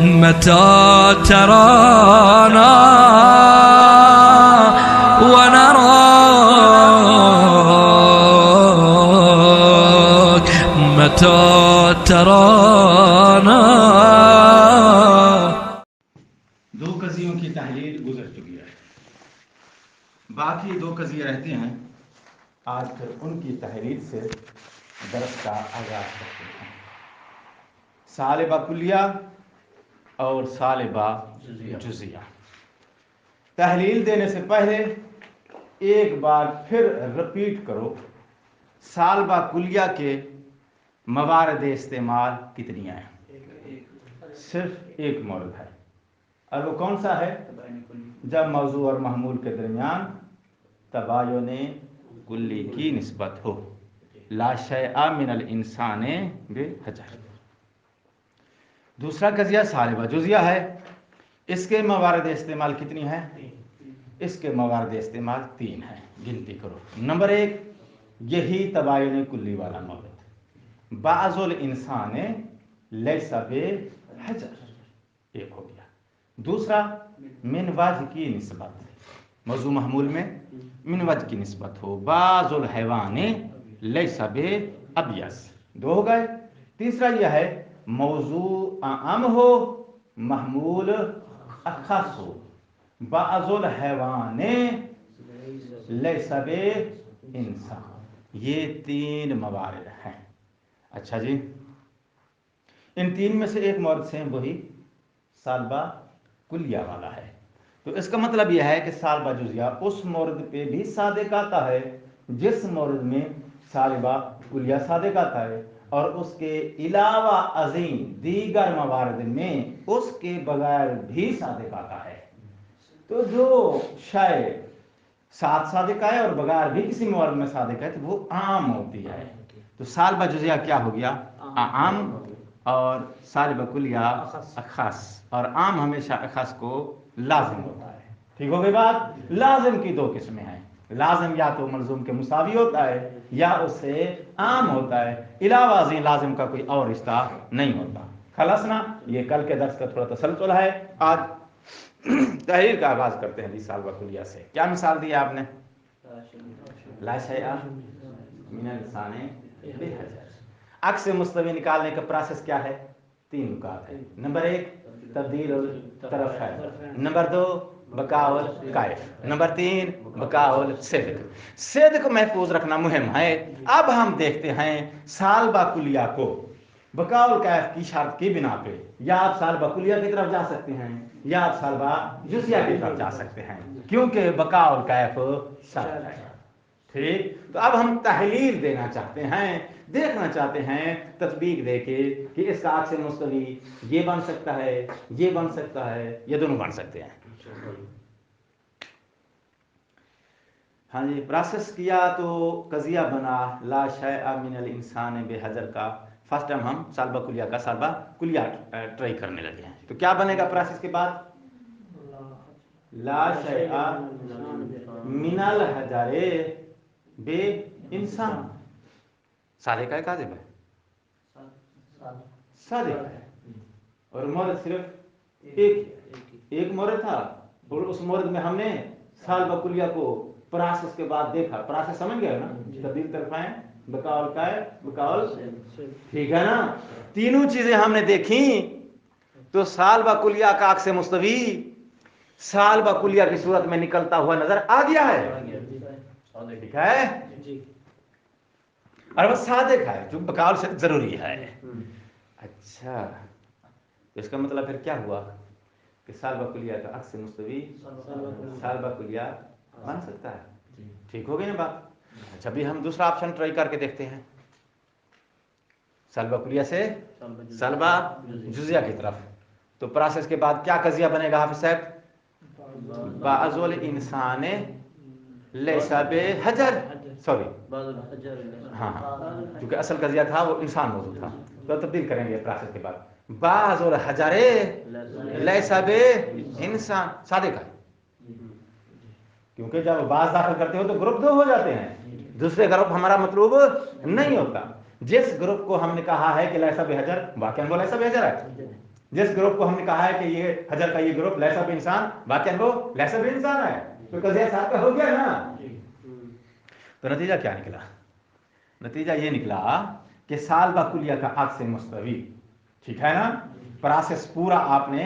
متى ترانا ونراك متى ترانا. دو قضیوں کی تحلیل گزر چکی ہے، باقی دو قضیے رہتے ہیں. آج پھر ان کی تحلیل سے درس کا آغاز کرتے ہیں. سالبہ کلیہ اور سالبہ جزیہ. تحلیل دینے سے پہلے ایک بار پھر رپیٹ کرو، سالبہ کلیہ کے موارد استعمال کتنی ہیں؟ صرف ایک مورد ہے، اور وہ کون سا ہے؟ جب موضوع اور محمول کے درمیان تباین کلی کی نسبت ہو. لا شیء من الانسان بحجر. دوسرا قضیہ سالبہ جزیہ ہے. اس کے موارد استعمال کتنی ہیں؟ اس کے موارد استعمال 3 ہیں. گنتی کرو. نمبر 1، یہی تباین کلی والا مورد، بعض الانسان لیس بحجر، ایک ہو گیا. دوسرا، من وجہ کی نسبت، موضوع محمول میں من وجہ کی نسبت ہو، بعض الحیوان لیس بابیض، 2 ہو گئے. تیسرا یہ ہے موضوع عام ہو، محمول اخص ہو، بعض الحیوان لیس بانسان. یہ 3 موارد ہیں. اچھا جی، ان 3 میں سے ایک مورد سے وہی سالبہ کلیہ والا ہے. تو اس کا مطلب یہ ہے کہ سالبہ جزیہ اس مورد پہ بھی صادق آتا ہے جس مورد میں سالبہ کلیہ صادق آتا ہے، اور اس کے علاوہ ازیں دیگر موارد میں اس کے بغیر بھی صادق آتا ہے. تو جو شے ساتھ صادق آئے اور بغیر بھی کسی مورد میں صادق ہے تو وہ عام ہوتی ہے. تو سالبہ جزیہ کیا ہو گیا؟ عام، اور سالبہ کلیہ اخص، اور عام ہمیشہ اخص کو لازم ہوتا ہے. ٹھیک ہو گئی بات؟ لازم کی 2 قسمیں ہیں. لازم یا تو ملزوم کے مساوی ہوتا ہے یا اس سے عام ہوتا ہے، علاوہ ازیں لازم کا کوئی اور رشتہ نہیں ہوتا. خلاص نا؟ یہ کل کے درس کا تھوڑا تسلسل ہے. آج تحریر کا آغاز کرتے ہیں جی سالبہ کلیہ سے. کیا مثال دی آپ نے؟ لا شیء من الانسان بحجر. عکس مستوی نکالنے کا پروسیس کیا ہے؟ 3 نکات ہے. نمبر 1 تبدیل الطرف ہے، نمبر 2 بقاء الکیف، نمبر 3 بقاء الصدق. صدق محفوظ رکھنا مہم ہے. اب ہم دیکھتے ہیں سالبہ کلیہ کو بقاء الکیف کی شرط کی بنا پہ یا آپ سالبہ کلیہ کی طرف جا سکتے ہیں یا آپ سالبہ جزیہ کی طرف جا سکتے ہیں، کیونکہ بقاء الکیف شرط ہے. ٹھیک. تو اب ہم تحلیل دینا چاہتے ہیں، دیکھنا چاہتے ہیں تطبیق دے کے کہ اس کا عکس مستوی یہ بن سکتا ہے، یہ بن سکتا ہے، یہ دونوں بن سکتے ہیں. ہاں جی، پروسیس کیا تو قضیہ بنا لا شیء من الانسان بحجر کا. فرسٹ ٹائم ہم سالبہ کلیہ کا سالبہ کلیہ ٹرائی کرنے لگے ہیں. تو کیا بنے گا پروسیس کے بعد؟ لا شیء من الحجر بے انسان. صادق ہے کاذب ہے؟ صادق ہے. اور مورد صرف ایک مورد تھا، اور اس مورد میں ہم نے سالبہ کلیہ کو پروسیس کے بعد دیکھا. پروسیس سمجھ گئے نا؟ تبدیل طرفین، بقاء الکیف، بقاء. ٹھیک ہے نا؟ تینوں چیزیں ہم نے دیکھی تو سالبہ کلیہ کا عکس مستوی سالبہ کلیہ کی صورت میں نکلتا ہوا نظر آ گیا ہے. ٹھیک ہے، اور وہ صادق ہے جو بقاء سے ضروری ہے. اچھا، تو اس کا مطلب پھر کیا ہوا کہ سالبہ کلیہ کا عکس مستوی سالبہ کلیہ بن سکتا ہے. ٹھیک ہو گئی نا بات؟ اچھا، ابھی ہم دوسرا آپشن ٹرائی کر کے دیکھتے ہیں. سالبہ کلیہ سے سالبہ جزیہ کی طرف. تو پروسیس کے بعد کیا قضیہ بنے گا حافظ صاحب؟ بعض الانسان لیس بحجر. سوری، ہاں، کیونکہ اصل قضیہ تھا وہ انسان موضوع تھا، تو تبدیل کریں گے پروسیس کے بعد. بعض الحجر لیس بانسان. صادق ہے، کیونکہ جب بعض داخل کرتے ہو تو گروپ 2 ہو جاتے ہیں، دوسرے گروپ ہمارا مطلوب نہیں ہوتا. جس گروپ کو ہم نے کہا ہے کہ لیس بحجر، واقعاً وہ لیس بحجر ہے. जिस ग्रुप को हमने कहा है कि ये हजर का ये ग्रुप लैसा भी इंसान, वाकई वो लैसा भी इंसान है, तो कजिया साथ का हो गया ना। तो नतीजा क्या निकला? नतीजा ये निकला कि सालबा कुलिया का अक्स मुस्तवी, ठीक है ना, प्रोसेस पूरा आपने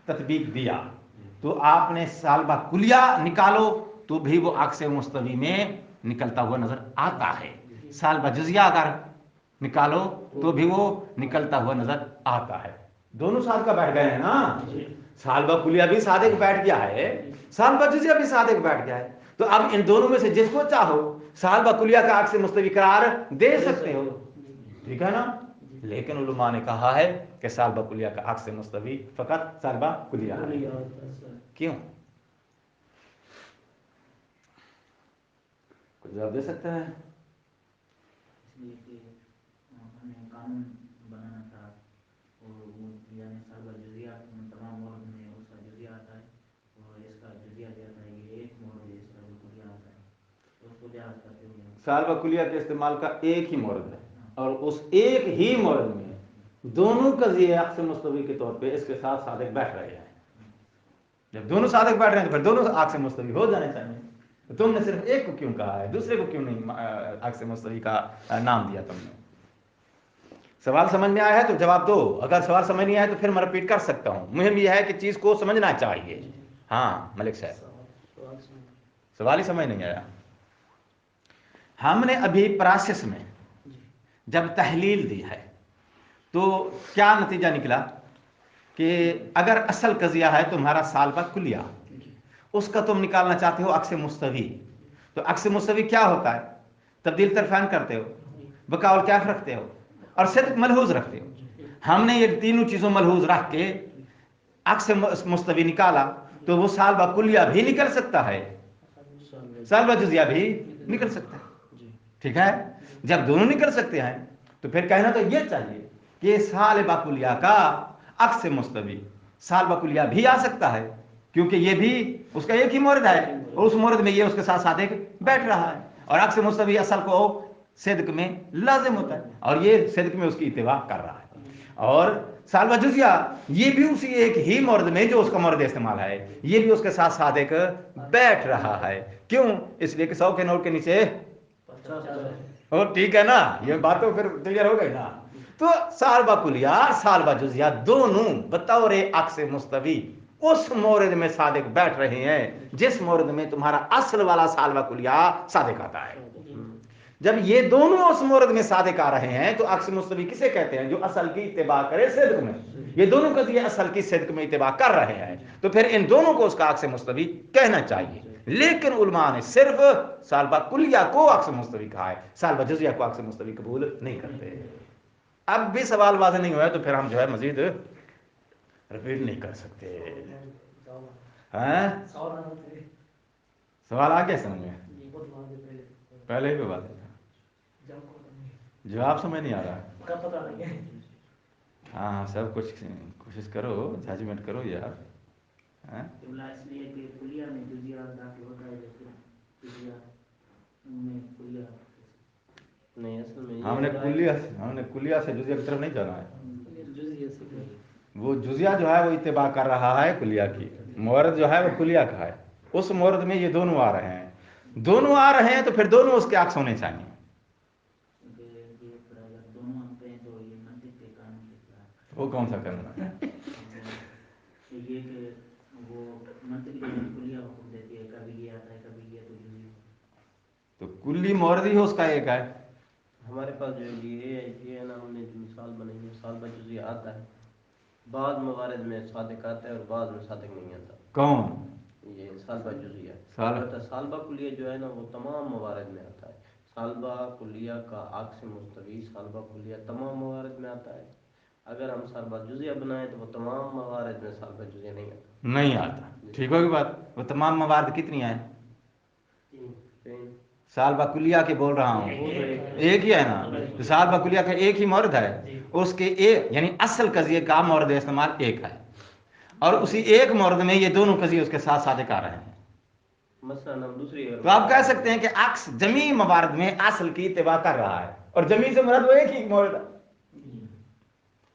तत्बीक दिया, तो आपने सालबा कुलिया निकालो तो भी वो अक्स मुस्तवी में निकलता हुआ नजर आता है। सालबा जुजिया अगर निकालो तो भी वो निकलता हुआ नजर आता है। दोनों साथ का बैठ गए हैं ना, सालबा कुलिया भी सादे को बैठ गया है, सालबा जुजिया भी सादे को बैठ गया है। तो अब इन दोनों में से जिसको चाहो सालबा कुलिया का अक्स मुस्तवी करार दे सकते हो, ठीक है ना। लेकिन उलमा ने कहा है कि सालबा कुलिया का अक्स मुस्तवी फकत सालबा कुलिया है। क्यों? कुछ जवाब दे सकते हैं? इसलिए कि हमें कानून बनाना था और वो यानी सालबा जुजिया तमाम मोहर में उसका जुजिया आता है और इसका जुजिया जाता है, ये एक मोहर है, इसका जो कुलिया आता है तो उसको लिहाज करते हुए सालबा कुलिया के इस्तेमाल का एक ही मोरद है और उस एक ही मोरद में दोनों कज़िये अक्स मुस्तवी के तौर पे इसके साथ सादिक बैठ रहे हैं। जब दोनों सादिक बैठ रहे हैं तो फिर दोनों अक्स मुस्तवी हो जाने चाहिए। तो तुमने सिर्फ एक को क्यों कहा है, दूसरे को क्यों नहीं अक्स मुस्तवी का नाम दिया तुमने? सवाल समझ में आया है तो जवाब दो, अगर सवाल समझ नहीं आया तो फिर मैं रिपीट कर सकता हूं। मुहिम यह है कि चीज को समझना चाहिए। हाँ मलिक साहब, सवाल ही समझ नहीं आया। हमने अभी प्रोसेस में जब तहलील दी है तो क्या नतीजा निकला कि अगर असल कजिया है तुम्हारा सालबा कुलिया, उसका तुम निकालना चाहते हो अक्स मुस्तवी, तो अक्स मुस्तवी क्या होता है? तब्दील तरफान करते हो, बकाउल कैफ रखते हो और सिद्क मलहूज रखते हो। हमने ये तीनों चीजों मलहूज रख के अक्स मुस्तवी निकाला तो वो सालबा कुलिया भी निकल सकता है, सालबा जुजिया भी निकल सकता है, ठीक है। जब दोनों निकल सकते हैं तो फिर कहना तो ये चाहिए कि सालबा कुलिया का अक्स मुस्तवी सालबा कुलिया भी आ सकता है, क्योंकि ये भी उसका एक ही मोरद है और उस मोरद में ये उसके साथ साथ एक बैठ रहा है और अक्स मुस्तवी असल को सिद्क में लाजिम होता है और ये सिद्क में उसकी इत्तिबा कर रहा है। और सालबा जुजिया ये भी उसी एक ही मोरद में जो उसका मोरद इस्तेमाल है, ये भी उसके साथ साथ एक बैठ रहा है। क्यों? इसलिए कि 100 के नोट के नीचे ओ, ठीक है ना, ये बात तो फिर क्लियर हो गई ना। तो सालबा कुलिया सालबा जुजिया दोनों बतौर अक्स मुस्तवी उस मोरद में सादिक बैठ रहे हैं जिस मोरद में तुम्हारा असल वाला सालबा कुलिया सादिक आता है। जब ये दोनों उस मोरद में सादिक आ रहे हैं तो अक्स मुस्तवी किसे कहते हैं? जो असल की इत्तिबा करे सिद्क में। ये दोनों कज़िये असल की सिद्क में इत्तिबा कर रहे हैं तो फिर इन दोनों को उसका अक्स मुस्तवी कहना चाहिए। लेकिन उलमा ने सिर्फ सालबा कुलिया को अक्स मुस्तवी कहा है, सालबा जुजिया को अक्स मुस्तवी कबूल नहीं करते। अब भी सवाल वाज़ेह नहीं हुआ तो फिर हम जो है मजीद रिपीट नहीं कर सकते हैं। सवाल आ गया समझ में? पहले ही बात है, जवाब समझ नहीं आ रहा। हाँ सब कुछ कोशिश करो, जजमेंट करो यार। इसलिए कि कुलिया में जुजिया दाखिल होता है, जैसे जुजिया में कुलिया नहीं, असल में हमने कुलिया से जुजिया की तरफ नहीं जाना है। वो जुजिया जो है वो इत्तिबा कर रहा है कुलिया की, मोरद जो है वो कुलिया का है, उस मोरद में ये दोनों आ रहे हैं, दोनों आ रहे हैं तो फिर दोनों उसके अक्स होने चाहिए। वो कौन सा करना है? ये कि वो मंतिक कुलिया हुक्म देती है, कभी ये आता है कभी ये, तो कुल्ली मोरद ही उसका एक है। हमारे पास जो ये है ना, हमने जो मिसाल बनाई है सालबा जुजिया आता है, बाद मवारिद में सादिक आता है और बाद में सादिक नहीं आता। कौन? ये सालबा जुजिया। सालबा कुलिया जो है ना वो तमाम मवारिद में आता है। सालबा कुलिया का अक्स मुस्तवी सालबा कुलिया तमाम मवारिद में आता है। अगर हम सालबा जुजिया बनाए तो वो तमाम मवारिद में सालबा जुजिया नहीं आता। ठीक होगी बात। वो तमाम मवारिद कितनी है? सालबा कुलिया के बोल रहा हूँ, एक ही है ना। तो सालबा कुलिया का एक ही मोरद है, उसके एक यानी असल कज़िये का मोरद इस्तेमाल एक है और उसी एक मोरद में ये दोनों कज़िये उसके साथ सादिक आ रहे हैं। तो आप कह सकते हैं कि अक्स जमी मवारिद में असल की इत्तिबा कर रहा है और जमी से मुराद वो एक ही मोरद है।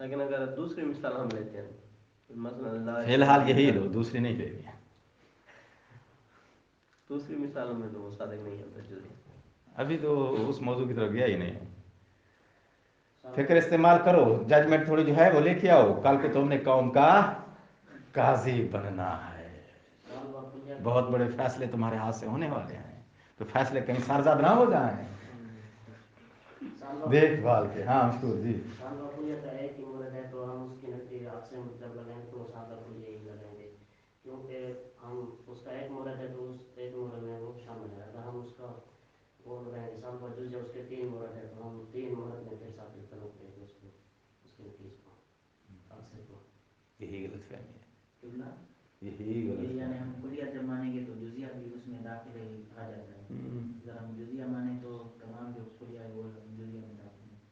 लेकिन अगर दूसरी मिसाल हम लेते हैं फिलहाल यही लो, दूसरी नहीं लेनी है। दूसरी मिसालों में तो वो सादिक नहीं होता जुजिया। अभी तो उस मौजू की तरफ गया ही नहीं। फिक्र इस्तेमाल करो, जजमेंट थोड़ी जो है वो लेके आओ, कल को तुमने कौम का काजी बनना है। बहुत बड़े फैसले तुम्हारे हाथ से होने वाले हैं, तो फैसले कहीं सरजद ना हो जाए। देखभाल के। हाँ मशहूर जी। तो हम उसकी नजदीक आपसे मतलब लगाएंगे तो सादा को यही लगाएंगे, क्योंकि हम उसका एक मुरद है तो उस एक मुरद में वो शामिल है। अगर हम उसका वो लगाएंगे साल पर जो उसके 3 मुरद है तो हम 3 मुरद में फिर साबित करेंगे उसको, उसके चीज को अक्सर को। यही गलत फहमी है, कितना यही गलत यानी हम कुलिया जब मानेंगे तो जुजिया भी उसमें दाखिल आ जाता है। अगर हम जुजिया माने तो तमाम जो कुलिया है वो जुजिया में दाखिल है।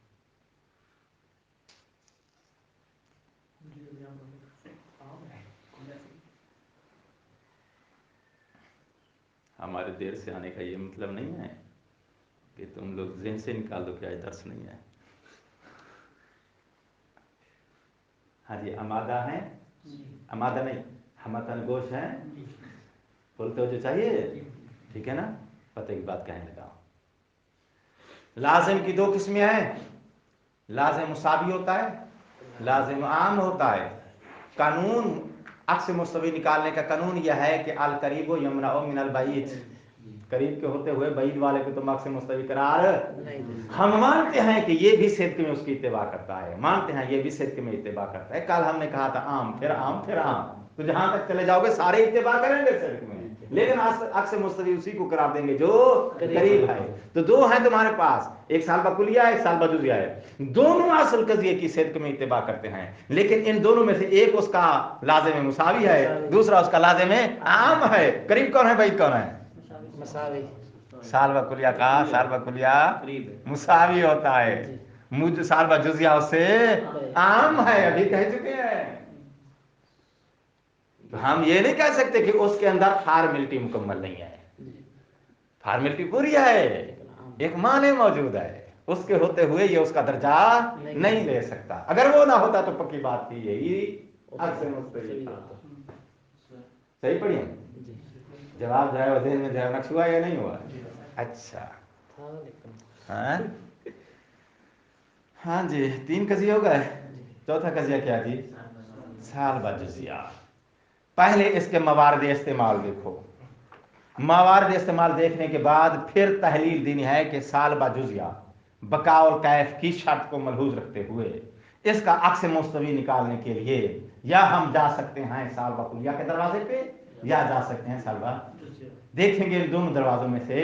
हमारे देर से आने का ये मतलब नहीं है कि तुम लोग ज़हन से निकाल दो कि आज दर्स नहीं है। हाँ जी, अमादा है, अमादा नहीं, हमतन गोश है, बोलते हो जो चाहिए, ठीक है ना। पते की बात कहने लगा। लाजिम की 2 किस्में हैं, लाजिम मुसावी होता है, लाजिम आम होता है। कानून अक्स मुस्तवी निकालने का कानून यह है कि अल करीबो यमना मिनल बईद, करीब के होते हुए बईद वाले को तुम अक्स मुस्तवी करार। हम मानते हैं कि ये भी सिद्क में उसकी इत्तेबा करता है, मानते हैं ये भी सिद्क में इत्तेबा करता है। कल हमने कहा था आम फिर आम फिर आम, तो जहां तक चले जाओगे सारे इत्तेबा करेंगे सिद्क में, लेकिन अक्स मुस्तवी उसी को करार देंगे जो करीब है। तो 2 हैं तुम्हारे पास, एक साल बकुलिया एक साल बजुजिया है। दोनों असल कजिए की सिद्क में इत्तेबा करते हैं, लेकिन इन दोनों में से एक उसका लाजिम मुसावी है, दूसरा उसका लाजिम आम है। करीब कौन है, बईद कौन है? साल बकुलिया का साल बकुलिया मुसावी होता है, मुझ साल बजुजिया उससे आम है, अभी कह चुके हैं। तो हम ये नहीं कह सकते कि उसके अंदर फॉर्मेलिटी मुकम्मल नहीं है, फॉर्मेलिटी पूरी है, एक माने मौजूद है, उसके होते हुए ये उसका दर्जा नहीं ले सकता। अगर वो ना होता तो पक्की बात थी यही अक्स मुस्तवी था। सही पढ़ी है? जवाब जो है वो ज़हन में नक्श हुआ या नहीं हुआ? अच्छा हाँ हाँ जी, 3 कजिया हो गए। चौथा कजिया क्या जी? साल बजुजिया। पहले इसके मवारद इस्तेमाल देखो, मवारद इस्तेमाल देखने के बाद फिर तहलील देनी है कि साल बजुजिया बकाउल कैफ की शर्त को मलहूज रखते हुए इसका अक्स मुस्तवी निकालने के लिए या हम जा सकते हैं साल बकुलिया के दरवाजे पे या जा सकते हैं साल बा। देखेंगे इन दोनों दरवाजों में से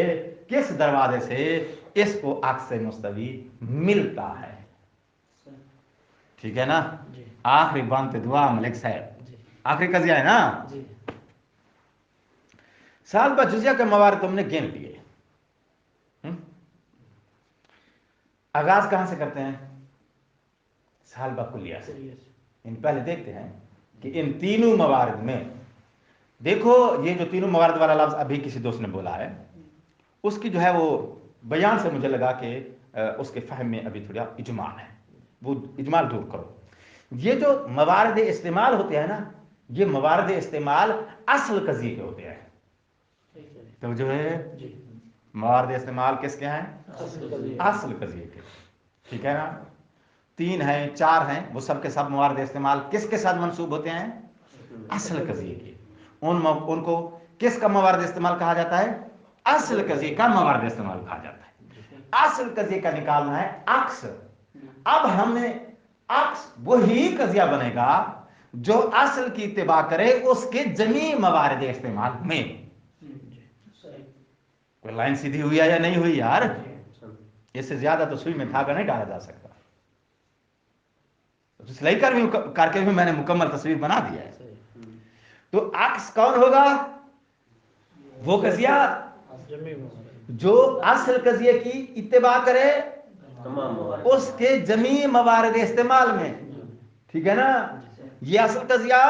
किस दरवाजे से इसको अक्स मुस्तवी मिलता है। ठीक है ना। आखिरी बंद दुआ मलिक साहब, आखिरी कजिया है ना। साल बजुजिया के मवारद तुमने गिन लिए। आगाज कहां से करते हैं? साल बकुलिया से। इन पहले देखते हैं कि इन तीनों मवारद में, देखो ये जो तीनों मवारद वाला लफ्ज अभी किसी दोस्त ने बोला है, उसकी जो है वो बयान से मुझे लगा कि उसके फहम में अभी थोड़ा इजमाल है, वो इजमाल दूर करो। ये जो मवारद इस्तेमाल होते हैं ना, ये मवारद इस्तेमाल असल कजिए के होते हैं। तो जो है मवारद इस्तेमाल किसके हैं? असल कजिए के। ठीक है ना। 3 हैं 4 हैं, वो सब के सब मवारद इस्तेमाल किसके साथ मंसूब होते हैं? असल कजिए के। उनको किसका मवारद इस्तेमाल कहा जाता है? असल कजिए का मवारद इस्तेमाल कहा जाता है। असल कजिए का निकालना है अक्स। अब हमने अक्स वही कजिया बनेगा जो असल की इत्तिबा करे उसके जमी मवारद इस्तेमाल में। कोई लाइन सीधी हुई है या नहीं हुई यार? इससे ज्यादा तो सुई में धागा नहीं डाला जा सकता। तो सिलाई करके भी मैंने मुकम्मल तस्वीर बना दिया है। तो अक्स कौन होगा? वो कजिया जो असल कजिए की इत्तिबा करे उसके जमी मवारद इस्तेमाल में। ठीक है ना। ये असल कजिया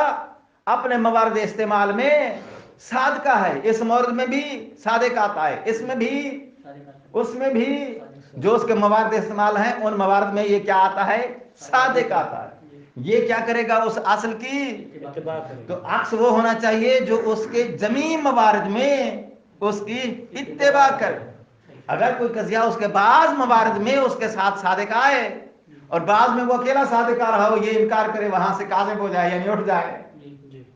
अपने मवारद इस्तेमाल में सादका है, इस मौरद में भी सादिक आता है, इसमें भी उसमें भी जो उसके मवारद इस्तेमाल हैं उन मवारद में ये क्या आता है? सादिक आता है। ये क्या करेगा उस असल की, इत्तिबा करें। तो अक्स वो होना चाहिए जो उसके जमी मवारिद में उसकी इत्तिबा करे। अगर कोई कजिया उसके बाज मवारिद में उसके साथ सादिक आए और बाद में वो अकेला सादिक आ रहा हो, ये इनकार करे, वहां से काज़िब हो जाए यानी उठ जाए,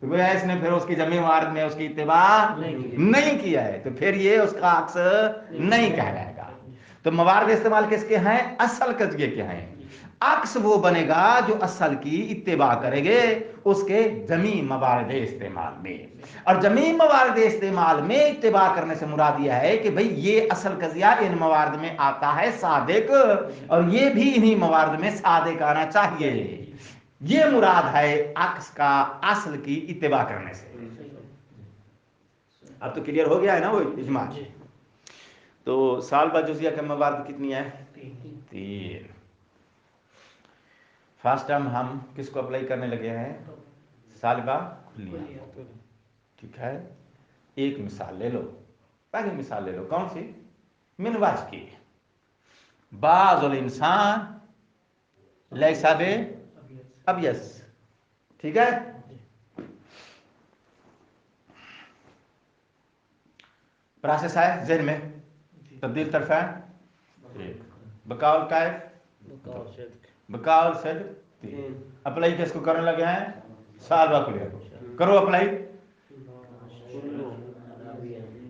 तो गोया इसने फिर उसकी जमी मवारिद में उसकी इत्तिबा नहीं किया है, तो फिर ये उसका अक्स नहीं कहलाएगा। तो मवारिद इस्तेमाल किसके हैं, असल कजिए के हैं। अक्स वो बनेगा जो असल की इत्तिबा करेंगे उसके जमी मवारिद इस्तेमाल में। और जमी मवारिद इस्तेमाल में इत्तिबा करने से मुराद यह है कि भाई ये असल कजिया इन मवारिद में आता है सादिक, और ये भी इन्हीं मवारिद में सादिक आना चाहिए, ये मुराद है अक्स का असल की इत्तिबा करने से। अब तो क्लियर हो गया है ना वो इजमा। तो सालबा जुजिया के मवारिद कितनी है, 3। फर्स्ट टर्म हम किसको अप्लाई करने लगे हैं, सालबा कुल्लिया, ठीक है। एक मिसाल ले लो, पहली मिसाल ले लो, कौन सी, मिनवाज की, बाजुल इंसान लैसा बे अबियस, ठीक है। प्रोसेस है जहन में, तब्दील तरफा एक, बकाउल कायफ, बकाउल सद 3। अप्लाई किसको करने लगे हैं, सालबा कुल्लिया को करो अप्लाई।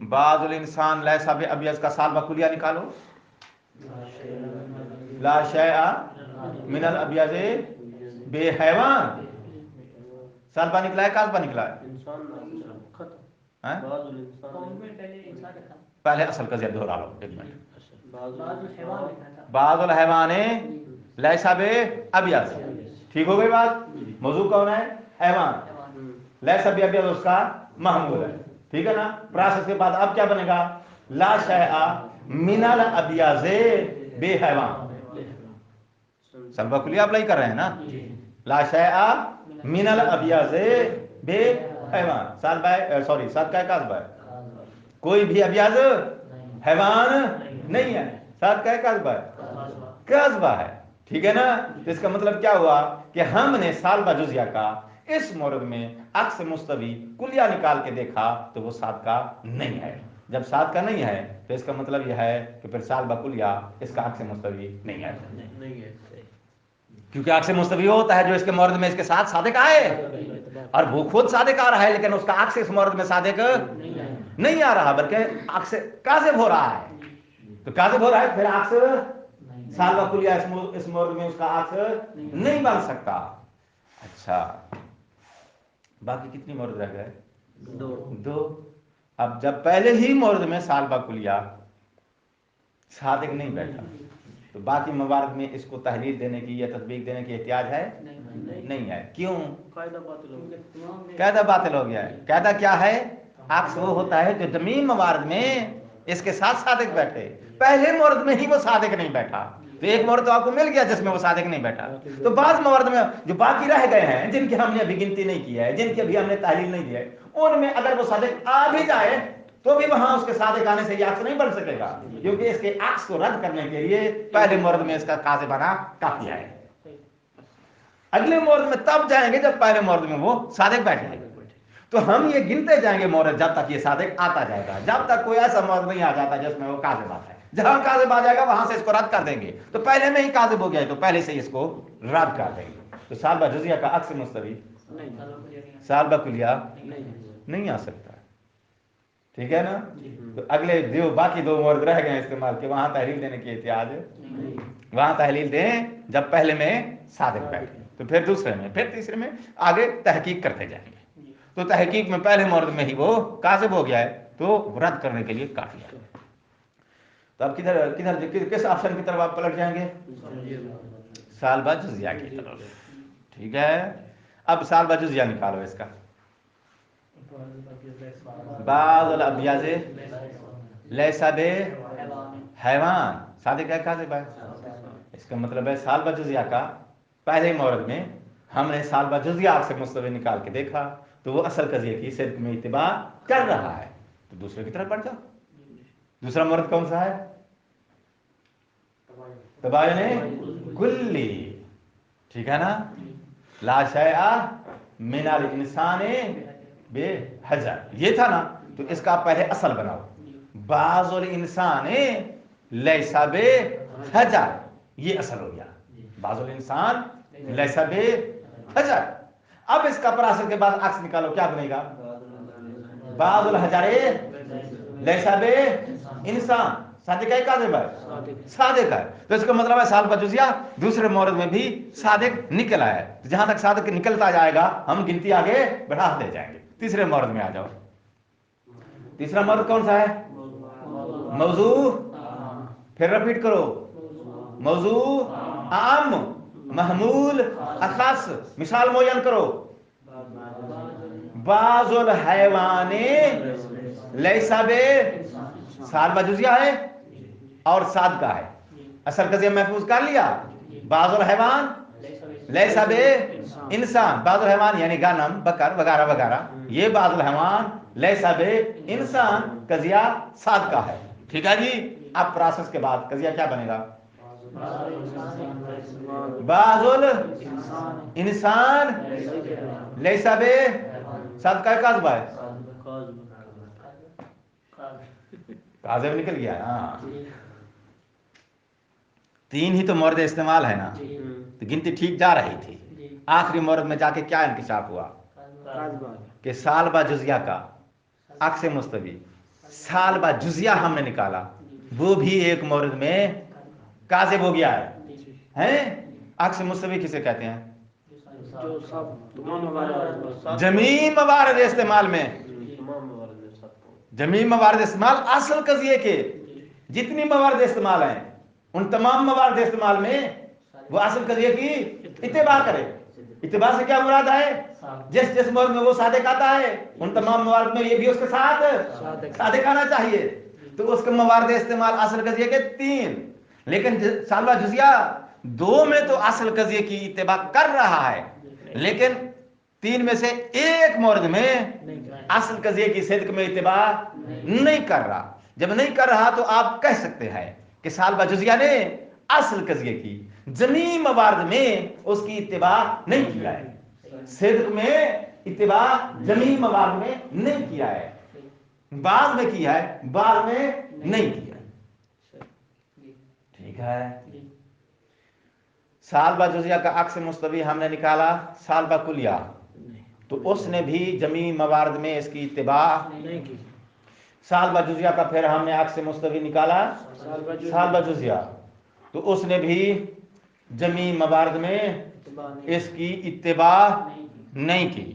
बाजुल इंसान लैसा बे अबियस का सालबा कुल्लिया निकालो, ला शैआ मिनल अबियाजे बे हैवान, सालबा निकला है, कासबा निकला है, हैं? पहले असल का ज़िक्र दोहरा लो, एक मिनट। बाजुल हैवाने लैसा बे अबियस, ठीक हो गई बात। मौजू कौन है, हैवान, लैसा बे अबियस उसका महमूल है, ठीक है ना। प्रोसेस के बाद अब क्या बनेगा, ला शैआ मिनल अबियाजे बे हैवान, सलबा कुलिया अप्लाई कर रहे हैं ना, ला शैआ मिनल अबियाजे बे हैवान, साल बाय सॉरी सात का कासबा, कोई भी अबियाज हैवान नहीं है, सात का कासबा कासबा है, ठीक है ना। तो इसका मतलब क्या हुआ कि हमने सालबा जुजिया का इस मोरद में अक्स मुस्तवी कुलिया निकाल के देखा तो वो सात का नहीं है। जब सात का नहीं है तो इसका मतलब यह है कि फिर सालबा कुलिया इसका अक्स मुस्तवी नहीं है, क्योंकि अक्स मुस्तवी होता है जो इसके मोरद में इसके साथ सादिक आए, और वो खुद सादिक आ रहा है लेकिन उसका अक्स इस मोरद में सादिक नहीं आ रहा, बल्कि अक्स काज़िब हो रहा है। तो काज़िब हो रहा है, फिर अक्स सालबा कुलिया इस मोरद में उसका अक्स नहीं बन सकता। अच्छा, बाकी कितनी मोरद रह गए, 2। अब जब पहले ही मोरद में सालबा कुलिया सादिक नहीं बैठा तो बाकी मवारिद में इसको तहलील देने की या तस्बीक देने की एहतियाज है, नहीं है। क्यों, कायदा बातिल हो गया है। कायदा क्या है, अक्स वो होता है जो जमीन मवारिद में इसके साथ सादिक बैठे, पहले मोरद में ही वो सादिक नहीं बैठा, तो एक मोरद तो आपको मिल गया जिसमें वो सादिक नहीं बैठा। तो बाद मोरद में जो बाकी रह गए हैं, जिनकी हमने अभी गिनती नहीं की है, जिनकी अभी हमने तहलील नहीं दी है, उनमें अगर वो सादिक आ भी जाए तो भी वहां उसके सादिक आने से ये अक्स नहीं बन सकेगा, क्योंकि इसके अक्स को रद्द करने के लिए पहले मोरद में इसका काज़िब बना काफी है। अगले मोरद में तब जाएंगे जब पहले मोरद में वो सादिक बैठे। तो हम ये गिनते जाएंगे मोरद जब तक ये सादिक आता जाएगा, जब तक कोई ऐसा मोरद नहीं आ जाता जिसमें वो काज़िब आता है। जहां काज़िब आ जाएगा वहां से इसको रद्द कर देंगे, तो पहले में ही काज़िब हो गया तो पहले से इसको रद्द कर देंगे। तो सालबा जुजिया का अक्स मुस्तवी सालबा कुलिया नहीं आ सकता, ठीक है ना। तो अगले जो बाकी 2 मोरद रह गए इस्तेमाल के, वहां तहलील देने की एहतियाज, वहां तहलील दें जब पहले में सादिक बैठे, तो फिर दूसरे में, फिर तीसरे में, आगे तहकीक करते जाएंगे। तो तहकीक में पहले मोरद में ही वो काज़िब हो गया है तो रद्द करने के लिए काफी है। तो अब किस ऑप्शन की तरफ आप पलट जाएंगे, सालबा जुजिया की तरफ, ठीक है। अब सालबा जुजिया निकालो इसका, बाजुल अबियाजे लैसा बे हैवान, सादिक है काज़िब है। इसका मतलब है सालबा जुजिया का पहले मोरद में हमने सालबा जुजिया से मुस्तवी निकाल के देखा तो वो असल कज़िये की सिर्फ में इत्तिबा कर रहा है, तो दूसरे की तरफ बढ़ जाओ। दूसरा मोरद कौन सा है, तबायुन कुल्ली, ठीक है ना। لا شیء من الانسان بحجر، یہ تھا نا، تو اس کا پہلے اصل بناؤ، بعض الانسان لیس بحجر، یہ اصل ہو گیا، بعض الانسان لیس بحجر۔ اب اس کا پراثر کے بعد عکس نکالو، کیا بنے گا؟ بعض الحجر لیس بانسان، صادق ہے کاذب ہے؟ صادق ہے، تو اس کا مطلب ہے سالبہ جزیہ دوسرے مورد میں بھی صادق نکل آیا ہے، جہاں تک صادق نکلتا جائے گا ہم گنتی آگے بڑھاتے جائیں گے۔ تیسرے مورد میں آ جاؤ، تیسرا مورد کون سا ہے؟ موضوع، پھر رپیٹ کرو، موضوع عام، محمول اخص، مثال معین کرو، بعض الحیوان لیس سالبہ جزیہ ہے اور صادقہ ہے، اصل قضیہ محفوظ کر لیا، بعض الحیوان لیس انسان، بعض الحیوان یعنی غنم، بکر وغیرہ وغیرہ، یہ بعض الحیوان لیس انسان قضیہ صادقہ ہے، ٹھیک ہے جی۔ اب پروسیس کے بعد قضیہ کیا بنے گا؟ بعض الانسان لیس صادقہ ہے کاذب ہے؟ کاذب نکل گیا، ہاں، تین ہی تو مورد استعمال ہے نا، تو گنتی ٹھیک جا رہی تھی، آخری مورد میں جا کے کیا انکشاف ہوا کہ سالبہ جزیہ کا عکس مستوی سالبہ جزیہ ہم نے نکالا، وہ بھی ایک مورد میں کاذب ہو گیا ہے۔ عکس مستوی کسے کہتے ہیں؟ جمیع موارد استعمال میں، جمیع موارد استعمال اصل قضیے کے جتنی موارد استعمال ہیں ان تمام موارد استعمال میں وہ اصل قضیے کی اتباع کرے۔ اتباع سے کیا مراد ہے؟ جس جس مورد میں وہ صادق آتا ہے ان تمام موارد میں یہ بھی اس کے ساتھ صادق آنا چاہیے، تو اس کے موارد استعمال اصل قضیے کے تین، لیکن سالبہ جزیہ دو میں تو اصل قضیے کی اتباع کر رہا ہے، لیکن تین میں سے ایک مورد میں اصل قضیے کی صدق میں اتباع نہیں کر رہا۔ جب نہیں کر رہا تو آپ کہہ سکتے ہیں کہ سالبہ جزیہ نے اصل قضیے کی جمیع موارد میں اس کی اتباع نہیں کیا ہے، صدق میں اتباع جمیع موارد میں نہیں کیا ہے، بعض میں کیا ہے بعض میں نہیں کیا ہے، ٹھیک ہے۔ سالبہ جزیہ کا عکس مستوی ہم نے نکالا سالبہ کلیہ، تو اس نے بھی جمیع موارد میں اس کی اتباع نہیں کی۔ سالبہ جزیہ کا پھر ہم نے عکس مستوی نکالا سالبہ جزیہ، تو اس نے بھی جمیع موارد میں اس کی اتباع نہیں کی،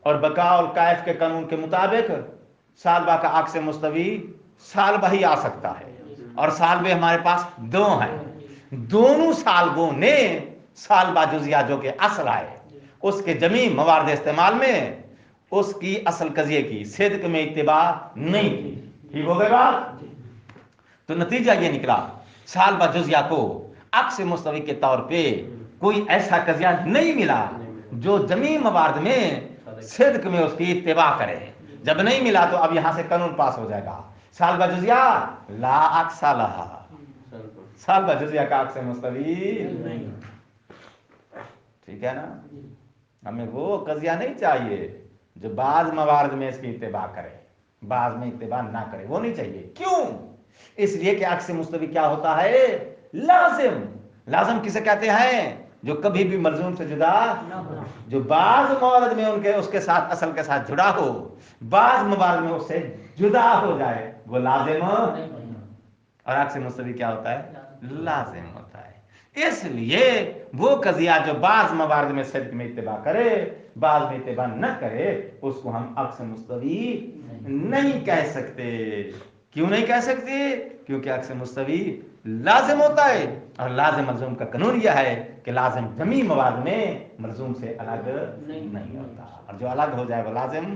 اور بقاء الکیف کے قانون کے مطابق سالبہ کا عکس مستوی سالبہ ہی آ سکتا ہے، اور سالبے ہمارے پاس دو ہیں، دونوں سالبوں نے سالبہ جزیہ جو کہ اصل ہے اس کے جمیع موارد استعمال میں اس کی اصل قضیے کی صدق میں اتباع نہیں کی، ٹھیک ہو گئے بات؟ تو نتیجہ یہ نکلا سالبہ جزیہ کو عکس مستوی کے طور پہ کوئی ایسا قضیہ نہیں ملا جو جمیع موارد میں صدق میں اس کی اتباع کرے۔ جب نہیں ملا تو اب یہاں سے قانون پاس ہو جائے گا، سالبہ جزیہ لا عکس لہا، سالبہ جزیہ کا عکس مستوی نہیں، ٹھیک ہے نا۔ ہمیں وہ قضیہ نہیں چاہیے جو بعض موارد میں اس کی اتباع کرے بعض میں اتباع نہ کرے، وہ نہیں چاہیے۔ کیوں؟ اس لیے کہ عکس مستوی کیا ہوتا ہے؟ لازم۔ لازم کسے کہتے ہیں؟ جو کبھی بھی ملزوم سے جدا، جو بعض موارد میں ان کے اس کے ساتھ اصل کے ساتھ جڑا ہو، بعض موارد میں اس سے جدا ہو جائے، وہ لازم، اور عکس مستوی کیا ہوتا ہے؟ لازم ہوتا ہے۔ اس لیے وہ قضیہ جو بعض موارد میں صدق میں اتباع کرے بعض میں اتباع نہ کرے اس کو ہم عکس مستوی نہیں کہہ سکتے۔ کیوں نہیں کہہ سکتے؟ کیونکہ عکس مستوی لازم ہوتا ہے، اور لازم ملزوم کا قانون یہ ہے کہ لازم جمیع موارد میں ملزوم سے الگ نہیں ہوتا، اور جو الگ ہو جائے وہ لازم،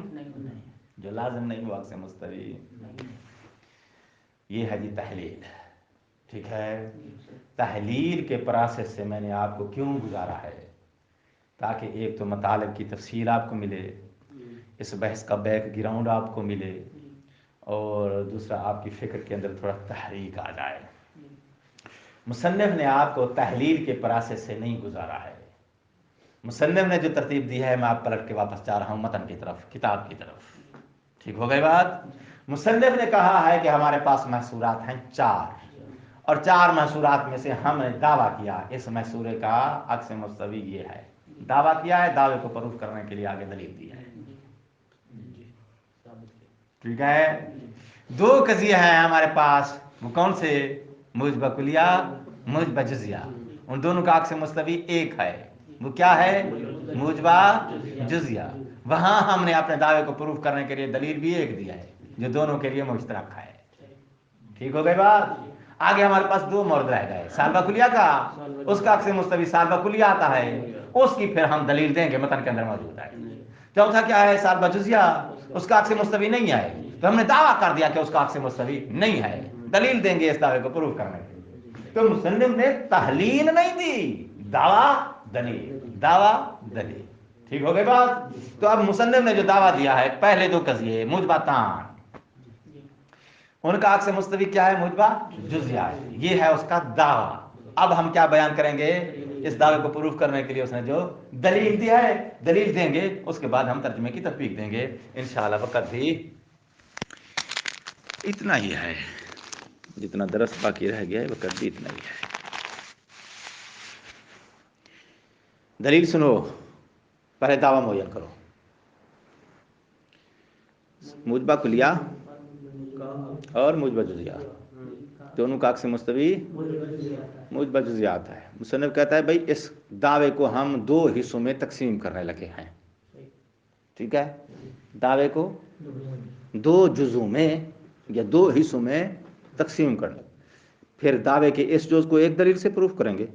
جو لازم نہیں وہ عکس مستوی۔ یہ ہے جی تحلیل، ٹھیک ہے۔ تحلیل کے پروسیس سے میں نے آپ کو کیوں گزارا ہے؟ تاکہ ایک تو مطالب کی تفصیل آپ کو ملے، اس بحث کا بیک گراؤنڈ آپ کو ملے، اور دوسرا آپ کی فکر کے اندر تھوڑا تحریک آ جائے۔ مصنف نے آپ کو تحلیل کے پروسیس سے نہیں گزارا ہے، मुसन्निफ ने जो तरतीब दी है मैं आप पलट के वापस जा रहा हूँ मतन की तरफ, किताब की तरफ। ठीक हो गई बात। मुसन्निफ ने कहा है कि हमारे पास महसूरात हैं 4 और 4 महसूरात में से हमने दावा किया इस महसूरे का अक्स मुस्तवी ये है, दावा किया है, दावे को प्रूफ करने के लिए आगे दलील दी है। ठीक है, 2 कजिया है हमारे पास, वो कौन से? मुजबा कुलिया, मुजबा जुजिया। उन दोनों का अक्स मुस्तवी एक है, वो क्या है? मुजबा जुजिया। वहां हमने अपने दावे को प्रूफ करने के लिए दलील भी एक दिया है जो दोनों के लिए मुश्तरक है। ठीक हो गई बात। आगे हमारे पास 2 मौरद रह गए, सालबा कुलिया का, उसका अक्स मुस्तवी सालबा कुलिया आता है, उसकी फिर हम दलील देंगे, मतन के अंदर मौजूद है। चौथा क्या है? सालबा जुजिया, उसका अक्स मुस्तवी नहीं है, तो हमने दावा कर दिया कि उसका अक्स मुस्तवी नहीं है, दलील देंगे इस दावे को प्रूफ करने के लिए। तो मुसन्निफ ने तहलील नहीं दी, दावा दलील, दावा दलील। ठीक हो गई बात। तो अब मुसन्निफ ने जो दावा दिया है, पहले 2 कजिए मुजबा तान, उनका अक्स मुस्तवी क्या है? मुजबा जुजिया, ये है उसका दावा। अब हम क्या बयान करेंगे? इस दावे को प्रूफ करने के लिए उसने जो दलील दिया है, दलील देंगे, उसके बाद हम तर्जुमे की तफसील देंगे इंशाअल्लाह। वक़्त भी इतना ही है, जितना दरस बाकी रह गया है वक़्त भी इतना ही है। दलील सुनो, पहले दावा मुअय्यन करो। मुजबा कुलिया और मुजबा जुजिया दोनों का अक्स मुस्तवी मुजबा जुजिया आता है। मुसन्निफ कहता है भाई इस दावे को हम 2 हिस्सों में तकसीम करने लगे हैं। ठीक है, दावे को 2 जुज़ों में या 2 हिस्सों में तकसीम करना। फिर दावे के इस जुज़ को एक दलील से प्रूफ करेंगे,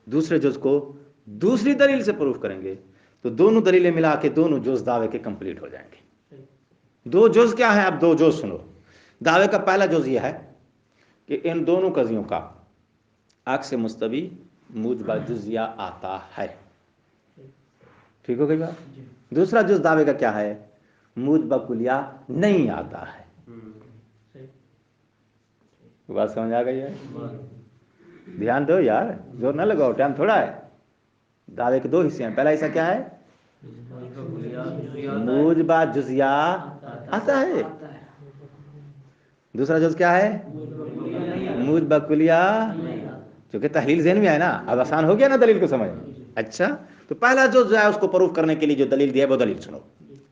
दूसरे जुज़ को दूसरी दलील से प्रूफ करेंगे, तो दोनों दलीलें मिला के दोनों जुज़ दावे के कंप्लीट हो जाएंगे। 2 जुज़ क्या है? अब 2 जुज़ सुनो। दावे का पहला जुज़ यह है कि इन दोनों कजियों का अक्स मुस्तवी मुजबा जुजिया आता है। ठीक हो गई बात। दूसरा जुज़ दावे का क्या है? मुजबा कुलिया नहीं आता है। बात समझ आ गई है? ध्यान दो यार, जोर ना लगाओ, टाइम थोड़ा है। दावे के 2 हिस्से हैं, पहला हिस्सा क्या है? मुजबा जुजिया आता है। दूसरा जुज़ क्या है? मुजबा कुलिया, क्योंकि तहलील ज़हन में है ना, अब आसान हो गया ना दलील को समझ। अच्छा, तो पहला जुज़ जो है उसको प्रूफ करने के लिए जो दलील दिया है वो दलील सुनो।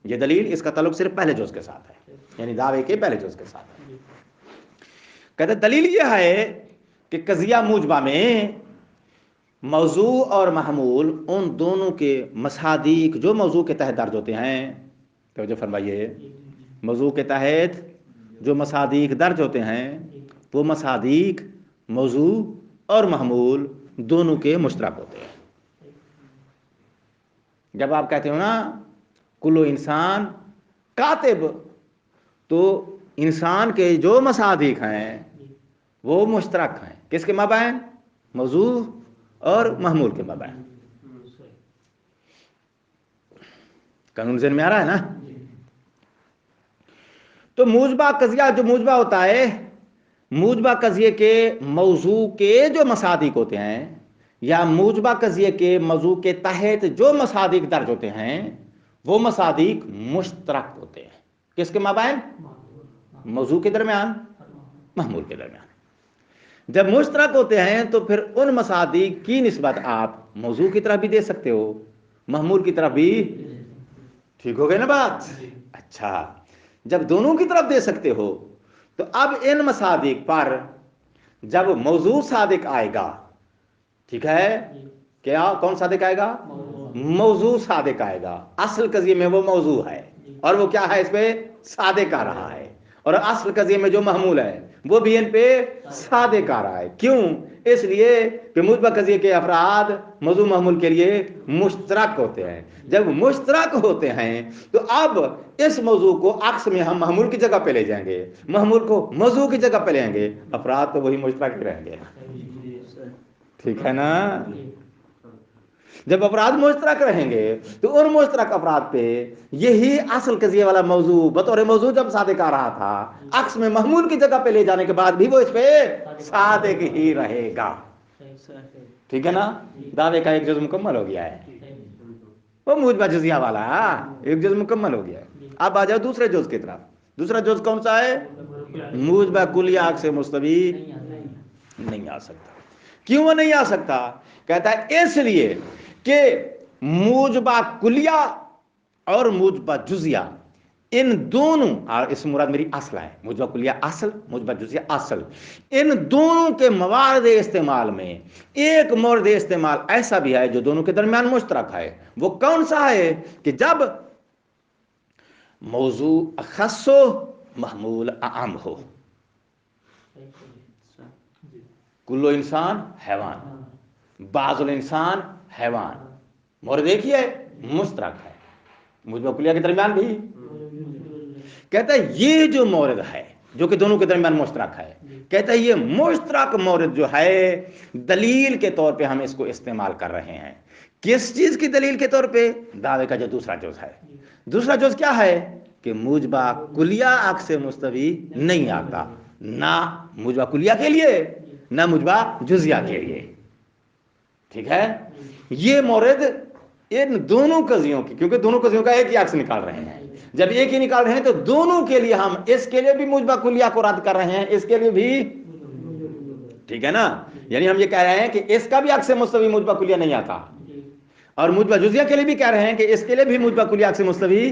ये दलील, इसका ताल्लुक सिर्फ पहले जुज़ के साथ है, यानी दावे के पहले जुज़ के साथ है। कहते दलील ये है कि कजिया मुजबा में मौजू और महमूल उन दोनों के मसादीक जो मौजू के तहत दर्ज होते हैं, तो जो फरमाइए, मौजू के तहत जो मसादीक दर्ज होते हैं वो मसादीक मौजू और महमूल दोनों के मुश्तरक होते हैं। जब आप कहते हो ना कुल्लु इंसान कातिब, तो इंसान के जो मसादीक हैं वो मुश्तरक हैं, किसके माबैन? मौजू और महमूल के माबैन। कानून ज़हन में आ रहा है ना? तो मुजबा कजिया जो मुजबा होता है, मुजबा कजिए के मौजू के जो मसादिक होते हैं या मुजबा कजिए के मौजू के तहत जो मसादिक दर्ज होते हैं वो मसादिक मुश्तरक होते हैं। किसके माबैन? मौजू के दरमियान, महमूल के दरमियान। जब मुश्तरक होते हैं तो फिर उन मसादिक की निस्बत आप मौजू की तरफ भी दे सकते हो, महमूल की तरफ भी। ठीक हो गई ना बात? अच्छा, जब दोनों की तरफ दे सकते हो तो अब इन मसादिक पर जब मौजू सादिक आएगा, ठीक है, क्या कौन सादिक आएगा? मौजू सादिक आएगा। असल कजिए में वो मौजू है और वो क्या है? इस पे सादिक आ रहा है, और असल कजिए में जो महमूल है वो भी इन पे सादिक आ रहा है। क्यों? इसलिए कि मुजबा कजिए के अफराद मौजू महमूल के लिए मुश्तरक होते हैं। जब मुश्तरक होते हैं तो अब इस मौजू को अक्स में हम महमूल की जगह पे ले जाएंगे, महमूल को मौजू की जगह पे ले जाएंगे, अफराद तो वही मुश्तरक रहेंगे। ठीक है ना? जब अफराद मुश्तरक रहेंगे तो उन मुश्तरक अफराद पे यही असल कजिए वाला मौजू बतौर मौजू जब सादिक आ रहा था, अक्स में महमूल की जगह पे ले जाने के बाद भी वो इस पे सादिक ही रहेगा। ठीक है ना? दावे का एक जुज़ मुकम्मल हो गया है। वो मुजबा जुजिया वाला, एक जुज मुकम्मल हो गया। अब आ जाओ दूसरे जुज की तरफ। दूसरा जुज कौन सा है? मुजबा कुलिया अक्स मुस्तवी नहीं आ सकता। क्यों वो नहीं आ सकता? कहता है इसलिए कि मुजबा कुलिया और मुजबा जुजिया, इन दोनों, और इस मुराद मेरी असल है, मुजबा कुलिया असल, मुजबा जुजिया असल, इन दोनों के मवारद इस्तेमाल में एक मोरद इस्तेमाल ऐसा भी है जो दोनों के दरमियान मुश्तरक है। वो कौन सा है? कि जब मौजू अखस्सो महमूल आम हो। कुल्लो इंसान हैवान, बाजुल इंसान हैवान, मोरद एक ही है, मुश्तरक है मुजबा कुलिया के दरमियान भी। कहता है ये जो मोरद है जो कि दोनों के दरमियान मुश्तरक है, कहता है ये मुश्तरक मोरद जो है दलील के तौर पे हम इसको इस्तेमाल कर रहे हैं। किस चीज की दलील के तौर पे? दावे का जो दूसरा जुज है। दूसरा जुज क्या है? कि मुजबा कुलिया अक्स मुस्तवी नहीं आता, ना मुजबा कुलिया के लिए ना मुजबा जुजिया के लिए। ठीक है, ये मोरद इन दोनों कजियों की, क्योंकि दोनों कजियों का एक ही अक्स निकाल रहे हैं, जब एक ही निकाल रहे हैं तो दोनों के लिए हम इसके लिए भी मुजबा कुलिया को रद्द कर रहे हैं, इसके लिए भी। ठीक है ना, यानी हम ये कह रहे हैं कि इसका भी अक्स मुस्तवी मुजबा कुलिया नहीं आता, और मुजबा जुजिया के लिए भी कह रहे हैं कि इसके लिए भी मुजबा कुलिया अक्स मुस्तवी।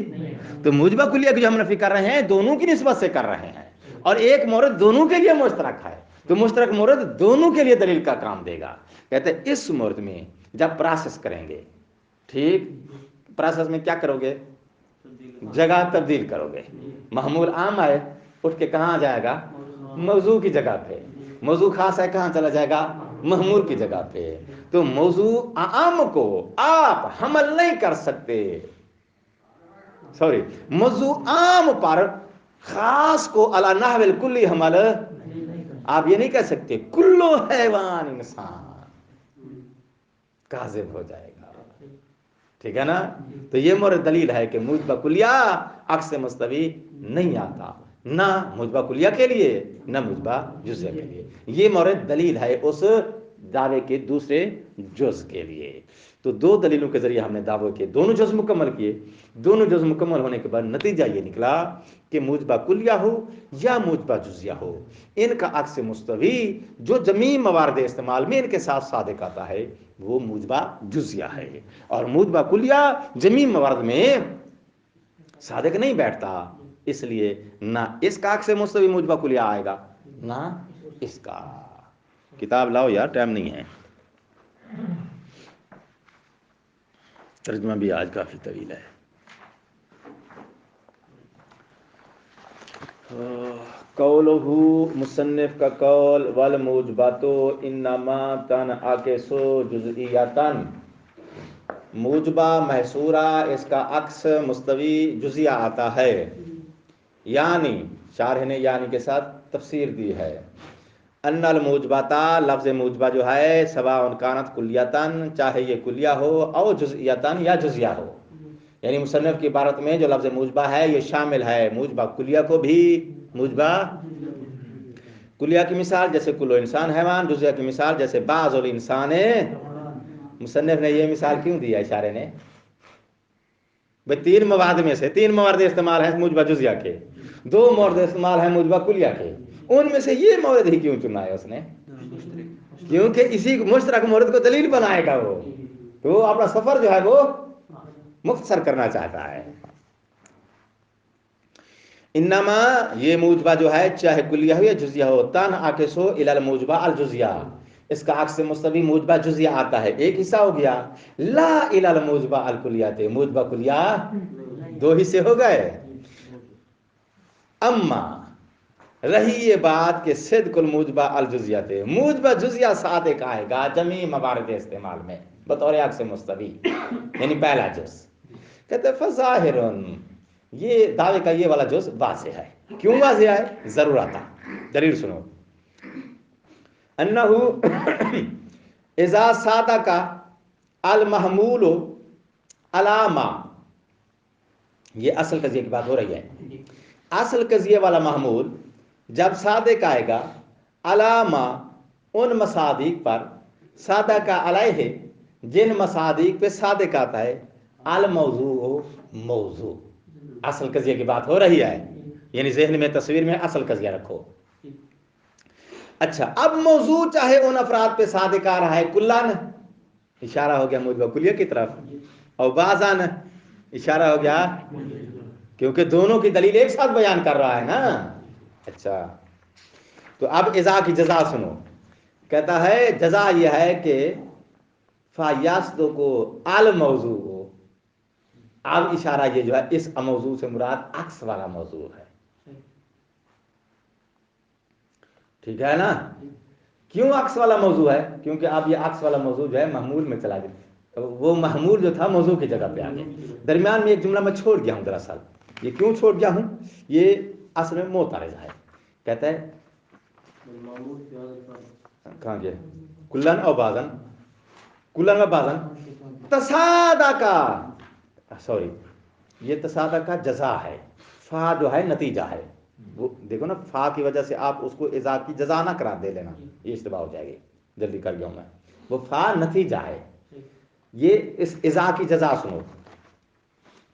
तो मुजबा कुलिया की जो हम नफी कर रहे हैं दोनों की निस्बत से कर रहे हैं, और एक मोरद दोनों के लिए मुश्तरक है, तो मुश्तरक मोरद दोनों के लिए दलील का काम देगा। कहते हैं इस मोरद में जब प्रोसेस करेंगे, ठीक, प्रोसेस में क्या करोगे? जगह तब्दील करोगे। महमूल आम है, उठ के कहाँ जाएगा? मौजू की जगह पे। मौजू खास है, कहाँ चला जाएगा? महमूल की जगह पे। तो मौजू आम को आप हमल नहीं कर सकते, सॉरी, मौजू आम पर खास को अला नहविल कुल्ली हमल आप ये नहीं कह सकते कुल्लो हैवान इंसान, काज़िब हो जाएगा। ठीक है ना, तो ये मोर दलील है कि मुजबा कुलिया अक्स मुस्तवी नहीं आता, ना मुजबा कुलिया के लिए ना मुजबा जुज़ के लिए। ये मोर दलील है उस दावे के दूसरे जुज़ के लिए। तो दो दलीलों के जरिए हमने दावे के दोनों जुज़ मुकम्मल किए। दोनों जुज़ मुकम्मल होने के बाद नतीजा ये निकला कि मुजबा कुलिया हो या मुजबा जुजिया हो, इनका अक्स मुस्तवी जो जमीन मवारद इस्तेमाल में इनके साथ सादिक आता है वो मुजबा जुजिया है, और मुजबा कुलिया जमीन मवारद में सादिक नहीं बैठता, इसलिए ना इसका अक्स मुस्तवी मुजबा कुलिया आएगा ना इसका। किताब लाओ यार, टाइम नहीं है, तर्जुमा भी आज काफी तवील है। कौलहू मुसन्निफ का कौल वल मुजबातो इन्नमा तन आकेसो जुज़इयतन, मुजबा महसूरा इसका अक्स मुस्तवी जुजिया आता है। यानी शारह ने यानी के साथ तफसीर दी है, अन्नल मुजबाता लफ्ज़ मुजबा जो है सवा कानत कुलियतन, चाहे ये कुलिया हो और जुज़इयतन या जुजिया हो, यानी मुसन्निफ की इबारत में जो लफ्ज़ मुजबा है ये शामिल है मुजबा कुलिया को भी। मुजबा कुलिया की मिसाल जैसे कुल्लो इंसान हैवान, जुजिया की मिसाल जैसे बाज़ुल इंसान है। मुसन्निफ ने ये मिसाल क्यों दिया इशारे ने? भाई तीन मवाद में से तीन मवाद इस्तेमाल है मुजबा जुजिया के, दो मौरद इस्तेमाल है मुजबा कुलिया के, उनमें से ये मौरद ही क्यों चुना है उसने? क्योंकि इसी मुश्तरक मौरद को दलील बनाएगा वो, तो अपना सफर जो है वो मुख्तसर करना चाहता है। इन्नमा ये मुजबा जो है चाहे कुलिया हो या जुजिया हो, तन आकेसो इलल मुजबा अल जुजिया, इसका अक्स मुस्तवी मुजबा जुजिया आता है, एक हिस्सा हो गया। ला इलल मुजबा अल कुलियाते, मुजबा कुलिया दो हिस्से हो गए। अम्मा रही ये बात कि सिद्कुल मुजबा अल जुजियाते, मुजबा जुजिया सादिक आएगा जमी मवारिद इस्तेमाल में बतौर अक्स मुस्तवी, यानी पहला जुज। कहते फज़ाहिरुन, ये दावे का ये वाला जुज वाज़ेह है। क्यों वाज़ेह है? ज़रूरत। दलील सुनो, अन्नहु इज़ा सादका अल महमूल अलामा, ये असल कज़िये की बात हो रही है। असल कज़िये वाला महमूल जब सादिक आएगा अलामा उन मसादिक पर, सादा का अलैहि जिन मसादिक पे सादिक आता है, الموضوع موضوع، اصل قضیے کی بات ہو رہی ہے، یعنی ذہن میں تصویر میں اصل قضیہ رکھو. اچھا اب موضوع چاہے ان افراد پہ صادق آ رہا ہے کلان، اشارہ ہو گیا موجبہ کلیہ کی طرف، اور بعضان اشارہ ہو گیا کیونکہ دونوں کی دلیل ایک ساتھ بیان کر رہا ہے نا. اچھا تو اب اذا کی جزا سنو، کہتا ہے جزا یہ ہے کہ فایاسدو کو الموضوع ہو. اب اشارہ یہ جو ہے اس موضوع سے مراد عکس والا موضوع ہے، ٹھیک ہے نا. کیوں عکس والا موضوع ہے؟ کیونکہ اب یہ عکس والا موضوع جو ہے محمول میں چلا گیا، وہ محمول جو تھا موضوع کی جگہ پہ آ گیا. درمیان میں ایک جملہ میں چھوڑ گیا ہوں دراصل. یہ کیوں چھوڑ گیا ہوں؟ یہ اصل میں معترض ہے. کہتا ہے کہاں گیا کلن اور بازن، کلن و بازن تصادہ کا، سوری یہ تصادہ کا جزا ہے، فا جو ہے نتیجہ ہے. وہ دیکھو نا فا کی وجہ سے آپ اس کو اذا کی جزا نہ قرار دے لینا، یہ اشتباہ ہو جائے گی. جلدی کر گیا ہوں میں. وہ فا نتیجہ ہے. یہ اس اذا کی جزا سنو،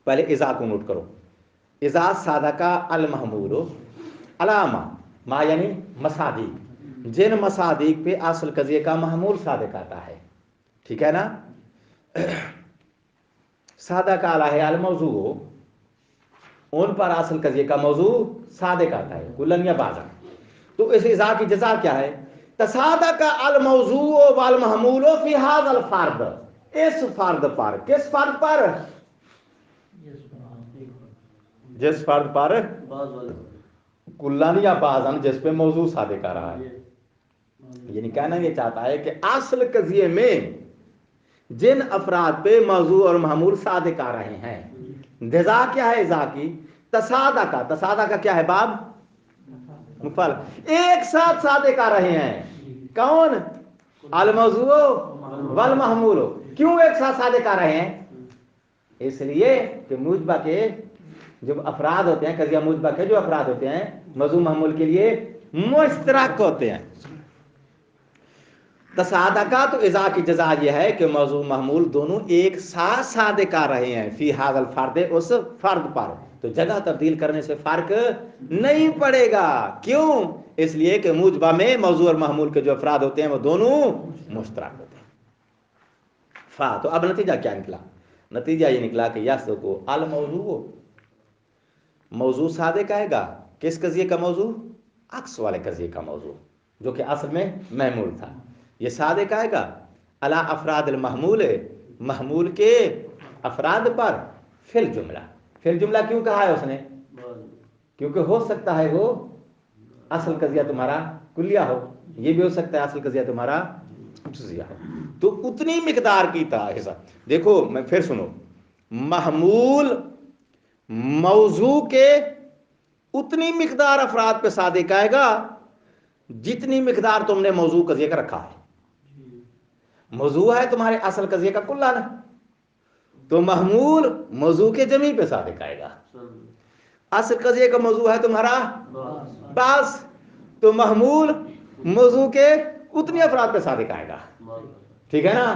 پہلے اذا کو نوٹ کرو. اذا صادقہ المحمول علامہ ما یعنی مصادیق، جن مصادیق پہ اصل قضیے کا محمول صادق آتا ہے، ٹھیک ہے نا. صادق علیہ الموضوع، ان پر اصل قضیے کا موضوع صادق آتا ہے کلن یا بعضا. تو اس اذا کی جزا کیا ہے؟ تصادق الموضوع والمحمول فی ھذا الفرد، اس فرد پر. کس فرد پر؟ جس فرد پر کلن یا بعضا، جس پہ موضوع صادق آ رہا ہے. یعنی کہنا یہ چاہتا ہے کہ اصل قضیے میں جن افراد پہ موضوع اور محمول صادق آ رہے ہیں. جزا کیا ہے اذا کی؟ تصادق کا. تصادق کا کیا ہے باب؟ مفعول. ایک ساتھ صادق آ رہے ہیں. کون؟ الموضوع والمحمول. کیوں ایک ساتھ صادق آ رہے ہیں؟ اس لیے کہ موجبہ کے جو افراد ہوتے ہیں، قضیہ موجبہ کے جو افراد ہوتے ہیں موضوع محمول کے لیے مشترک ہوتے ہیں. تصادقہ تو اذا کی جزا یہ ہے کہ موضوع محمول دونوں ایک ساتھ صادق آ رہے ہیں فی ھذا الفرد، اس فرد پر. تو جگہ تبدیل کرنے سے فرق نہیں پڑے گا. کیوں؟ اس لیے کہ موجبہ میں موضوع اور محمول کے جو افراد ہوتے ہیں وہ دونوں مشترک ہوتے ہیں. فا تو اب نتیجہ کیا نکلا؟ نتیجہ یہ نکلا کہ یس کو الموضوع، موضوع صادق آئے گا. کس قضیے کا موضوع؟ عکس والے قضیے کا موضوع جو کہ اصل میں محمول تھا. یہ صادق آئے گا علی افراد المحمول، محمول کے افراد پر. فی الجملہ، فی الجملہ کیوں کہا ہے اس نے؟ کیونکہ ہو سکتا ہے وہ اصل قضیہ تمہارا کلیہ ہو، یہ بھی ہو سکتا ہے اصل قضیہ تمہارا جزیہ ہو. تو اتنی مقدار کی حساب دیکھو. میں پھر سنو، محمول موضوع کے اتنی مقدار افراد پہ صادق آئے گا جتنی مقدار تم نے موضوع قضیے کا رکھا ہے. موضوع ہے تمہارے اصل قضیے کا کلہ نا، تو محمول موضوع کے جمیع پہ صادق آئے گا. اصل قضیے کا موضوع ہے تمہارا بعض، تو محمول موضوع کے اتنی افراد پہ صادق آئے گا. ٹھیک ہے نا.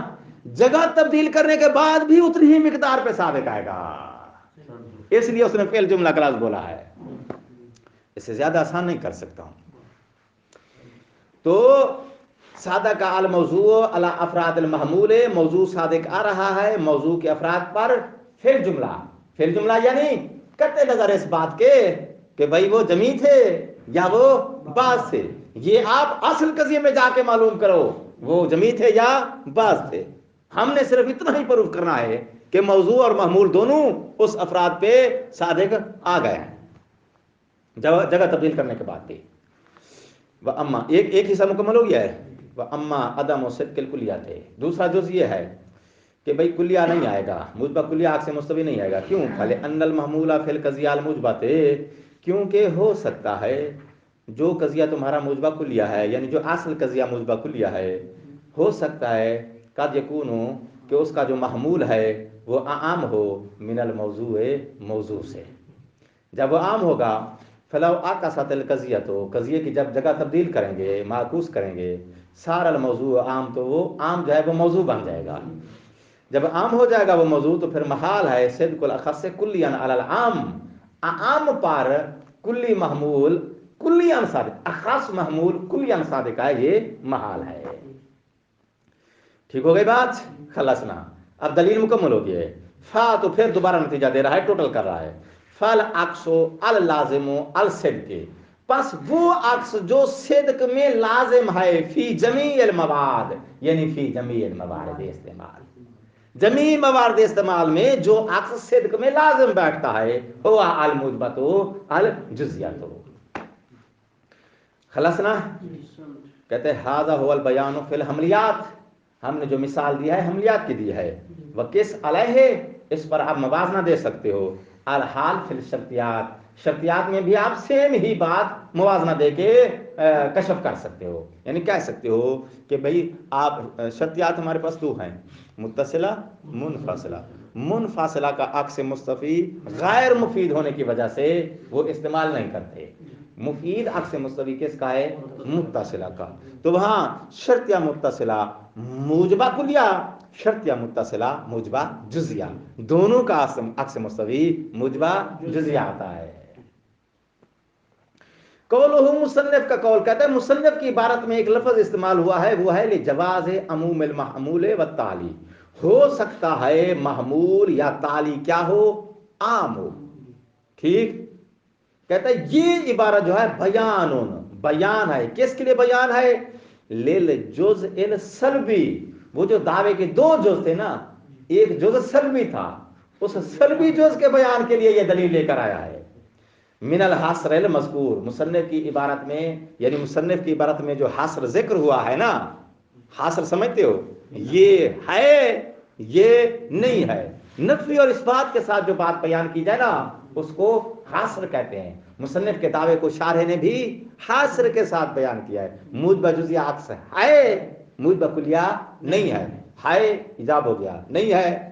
جگہ تبدیل کرنے کے بعد بھی اتنی ہی مقدار پہ صادق آئے گا. اس لیے اس نے فعل جملہ کلاس بولا ہے. اس سے زیادہ آسان نہیں کر سکتا ہوں. تو صادق الموضوع علی افراد المحمول، موضوع صادق آ رہا ہے موضوع کے افراد پر. فعل جملہ، فعل جملہ یعنی قطع نظر اس بات کے کہ بھائی وہ جمیع تھے یا وہ بعض تھے. یہ آپ اصل قضیے میں جا کے معلوم کرو وہ جمیع تھے یا بعض تھے. ہم نے صرف اتنا ہی پروف کرنا ہے کہ موضوع اور محمول دونوں اس افراد پہ صادق آ گئے ہیں جگہ تبدیل کرنے کے بعد بھی. وَأَمَّا ایک حصہ مکمل ہو گیا ہے. وَأَمَّا عَدَمُ صِدْقِ الْكُلِّيَّةِ، دوسرا جز یہ ہے کہ بھئی کلیہ نہیں آئے گا، موجبہ کلیہ عکس مستوی نہیں آئے گا. کیوں؟ فَلِأَنَّ الْمَحْمُولَ فِي الْقَضِيَّةِ الْمُوجْبَةِ، کیونکہ ہو سکتا ہے جو قضیہ تمہارا موجبہ کلیہ ہے، یعنی جو اصل قضیہ موجبہ کلیہ ہے، ہو سکتا ہے قد یکون کہ اس کا جو محمول ہے وہ عام ہو من الموضوع، موضوع سے. جب وہ عام ہوگا فلو عکست القضیہ، تو قضیے کی جب جگہ تبدیل کریں گے، معکوس کریں گے، صار الموضوع عام، تو وہ عام جو ہے وہ موضوع بن جائے گا. جب عام ہو جائے گا وہ موضوع تو پھر محال ہے صدق الاخص کلیاً علی العام، عام پر کلی محمول کلیاً صادق، اخص محمول کلیاً صادق ہے، یہ محال ہے۔ ٹھیک ہو گئی بات؟ خلصنا، اب دلیل مکمل ہو گئی ہے۔ فا تو پھر دوبارہ نتیجہ دے رہا ہے، ٹوٹل کر رہا ہے۔ فل عکسو اللازم الصدق، پس وہ عکس جو صدق میں لازم ہے، فی جمیع المواد، یعنی فی جمیع الموارد استعمال، جمیع موارد استعمال میں جو عکس صدق میں لازم بیٹھتا ہے وہ المثبت الجزیت۔ خلصنا، کہتے ہیں ھذا هو البیان فی الحملیات، ہم نے جو مثال دی ہے حملیات کی دی ہے، وقس علیہ، اس پر آپ موازنہ دے سکتے ہو، الحال فی الشرطیات، شرطیات میں بھی آپ سیم ہی بات موازنہ دے کے کشف کر سکتے ہو، یعنی کہہ سکتے ہو کہ بھئی آپ شرطیات ہمارے پاس دو ہیں، متصلہ منفصلہ، منفصلہ کا عکس مستفی غیر مفید ہونے کی وجہ سے وہ استعمال نہیں کرتے، مفید عکس مستفی کس کا ہے؟ متصلہ کا، تو وہاں شرطیہ متصلہ موجبہ کلیہ، شرطیہ متصلہ موجبہ جزیہ، دونوں کا عکس مستوی موجبہ جزیہ آتا ہے۔ قولہ مصنف کا قول، کہتا ہے مصنف کی عبارت میں ایک لفظ استعمال ہوا ہے، وہ ہے لجواز عموم المحمول والتالی، ہو سکتا ہے محمول یا تالی کیا ہو؟ عام ہو، ٹھیک؟ کہتا ہے یہ عبارت جو ہے بیان ہے، کس کے لیے بیان ہے؟ للجزء السلبی، وہ جو دعوے کے دو جز تھے نا، ایک جز سلبی تھا، اس سلبی جز کے بیان کے لیے یہ دلیل لے کر آیا ہے۔ من الحصر المذکور، مصنف کی عبارت میں، یعنی مصنف کی عبارت میں جو حصر ذکر ہوا ہے نا، حصر سمجھتے ہو، یہ ہے یہ نہیں ہے، نفی اور اثبات کے ساتھ جو بات بیان کی جائے نا اس کو حصر کہتے ہیں۔ مصنف کے دعوے کو شارح نے بھی حصر کے ساتھ بیان کیا ہے، موجبہ جزیہ عکس ہے، موجبہ کلیہ نہیں ہے، ایجاب ہو گیا، نہیں ہے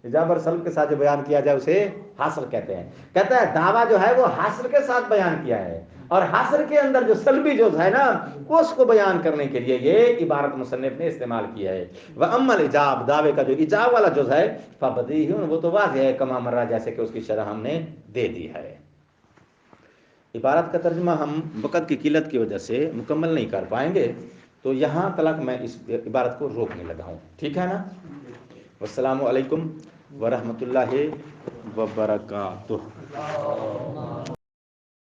ایجاب اور سلب کے ساتھ جو بیان کیا جائے اسے حصر کہتے ہیں۔ کہتا ہے دعویٰ جو ہے وہ حصر کے ساتھ بیان کیا ہے، اور حصر کے اندر جو سلبی جز ہے نا اس کو بیان کرنے کے لیے یہ عبارت مصنف نے استعمال کیا ہے۔ وَأَمَّا الْإِجَاب، دعوے کا جو ایجاب والا جز ہے، فَبَدِیہٌ، وہ تو واضح ہے، کما مرہ، جیسے کہ اس کی شرح ہم نے دے دی ہے۔ عبارت کا ترجمہ ہم وقت کی قلت کی وجہ سے مکمل نہیں کر پائیں گے، تو یہاں تک میں اس عبارت کو روکنے لگا ہوں، ٹھیک ہے نا؟ والسلام علیکم ورحمۃ اللہ وبرکاتہ۔